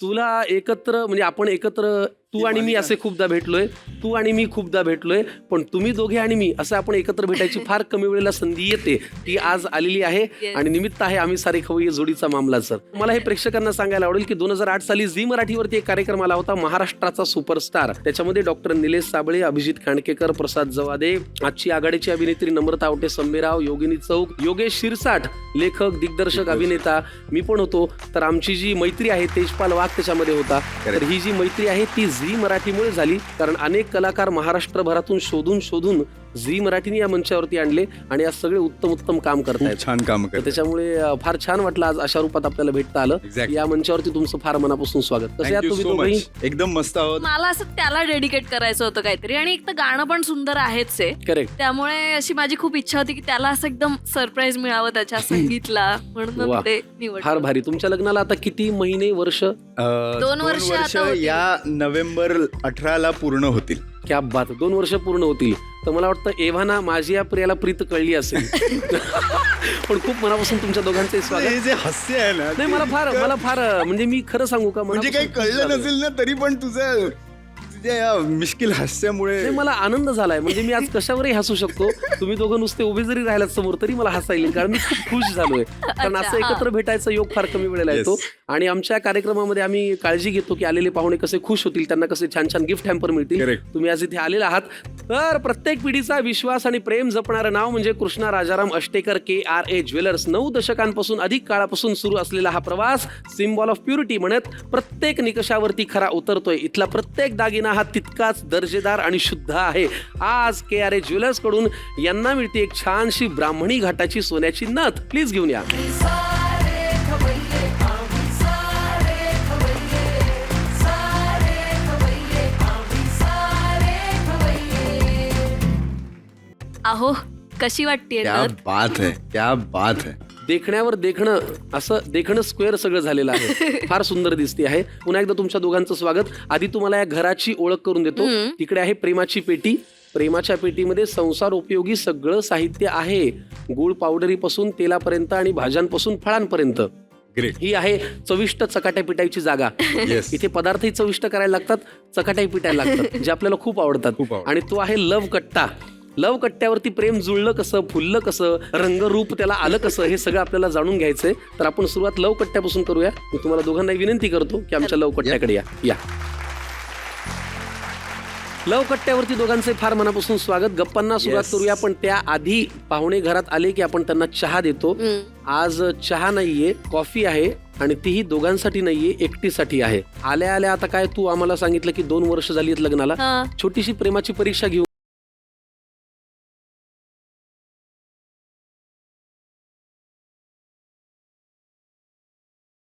तुला एकत्र म्हणजे आपण एकत्र तू आणि मी असे खूपदा भेटलोय, तू आणि मी खूपदा भेटलोय, पण तुम्ही दोघे आणि मी असं आपण एकत्र भेटायची फार कमी वेळेला संधी येते. ती आज आलेली आहे आणि निमित्त आहे आम्ही सारे खवय्ये जोडीचा मामला. सर मला हे प्रेक्षकांना सांगायला आवडेल की 2008 साली झी मराठीवरती एक कार्यक्रम आला होता, महाराष्ट्राचा सुपरस्टार. त्याच्यामध्ये डॉक्टर निलेश साबळे, अभिजित खांडकेकर, प्रसाद जवादे, आजची आघाडीची अभिनेत्री नम्रता आवटे, संमेराव, योगिनी चौक, योगेश शिरसाट, लेखक, दिग्दर्शक, अभिनेता, मी पण होतो. तर आमची जी मैत्री आहे, तेजपाल वाघ त्याच्यामध्ये होता. तर ही जी मैत्री आहे ती झी मराठीमुळे झाली, कारण अनेक कलाकार महाराष्ट्रभरातून शोधून शोधून झी मराठीने या मंचावरती आणले आणि आज सगळे उत्तम काम करतायत, छान काम करतात. त्याच्यामुळे फार छान वाटलं आज अशा रूपात आपल्याला भेटता आलं. या मंचावरती तुमचं फार मनापासून स्वागत. कसं आहात तुम्ही दोघंही? एकदम मस्त आहोत. मला असं त्याला डेडिकेट करायचं होतं काहीतरी, आणि एक तर गाणं पण सुंदर आहेच आहे. करेक्ट. त्यामुळे अशी माझी खूप इच्छा होती की त्याला असं एकदम सरप्राईज मिळावं त्याच्या संगीतला, म्हणून ते निवड. फार भारी. तुमच्या लग्नाला आता किती महिने, वर्ष? 2 वर्ष आता होतील. या नोव्हेंबर 18 पूर्ण होतील. क्या बात. 2 वर्ष पूर्ण होतील. तर मला वाटतं एव्हाना माझी या प्रियाला प्रीत कळली असेल. पण खूप मनापासून तुमच्या दोघांचे स्वागत. हे जे हास्य आहे ना, नाही मला फार म्हणजे मी खरं सांगू का, म्हणजे काही कळलं नसेल ना तरी पण तुझ्या या मिश्किल हास्यामुळे मला आनंद झालाय. म्हणजे मी आज कशावरही हसू शकतो. तुम्ही दोघं नुसते उभे जरी राहिलात समोर तरी मला हसायला येईल, कारण मी खूप खुश झालोय. कारण असं एकत्र भेटायचा योग फार कमी वेळेला येतो. आणि आमच्या कार्यक्रमामध्ये आम्ही काळजी घेतो की आलेले पाहुणे कसे खुश होतील, त्यांना कसे छान छान गिफ्ट हॅम्पर मिळतील. तुम्ही आज इथे आलेला आहात. तर प्रत्येक पिढीचा विश्वास आणि प्रेम जपणारं नाव म्हणजे कृष्णा राजाराम अष्टेकर KRA ज्वेलर्स. 9 दशकांपासून अधिक काळापासून सुरू असलेला हा प्रवास सिम्बॉल ऑफ प्युरिटी म्हणत प्रत्येक निकषावरती खरा उतरतोय. इथला प्रत्येक दागिना हा तितकाच दर्जेदार आणि शुद्ध आहे. आज KRA ज्वेलर्स कडून यांना मिळते एक छानशी ब्राह्मणी घाटाची सोन्याची नथ. प्लीज घेऊन या. अहो कशी वाटतेय? क्या बात है, क्या बात है. देखण्यावर देखणं, असं देखणं स्क्वेअर सगळं झालेलं आहे. फार सुंदर दिसते आहे. पुन्हा एकदा तुमच्या दोघांचं स्वागत. आधी तुम्हाला या घराची ओळख करून देतो. तिकडे आहे प्रेमाची पेटी. प्रेमाच्या पेटीमध्ये संसार उपयोगी सगळं साहित्य आहे, गुळ पावडरीपासून तेलापर्यंत आणि भाज्यांपासून फळांपर्यंत. ही आहे चविष्ट चकाट्या पिटायची जागा. इथे पदार्थही चविष्ट करायला लागतात, चकाट्याही पिटायला लागतात, जे आपल्याला खूप आवडतात. आणि तो आहे लव कट्टा. लव कट्ट्यावरती प्रेम जुळलं कसं, फुललं कसं, रंगरूप त्याला आलं कसं, हे सगळं आपल्याला जाणून घ्यायचंय. तर आपण सुरुवात लव कट्ट्यापासून करूया. मी तुम्हाला दोघांना विनंती करतो की आमच्या लव कट्ट्याकडे या. लव कट्ट्यावरती दोघांचे फार मनापासून स्वागत. गप्पांना सुरुवात करूया, पण त्याआधी पाहुणे घरात आले की आपण त्यांना चहा देतो. आज चहा नाहीये, कॉफी आहे, आणि तीही दोघांसाठी नाहीये, एकटीसाठी आहे. आल्या आल्या आता काय, तू आम्हाला सांगितलं की 2 वर्ष झाली आहेत लग्नाला. छोटीशी प्रेमाची परीक्षा घेऊ.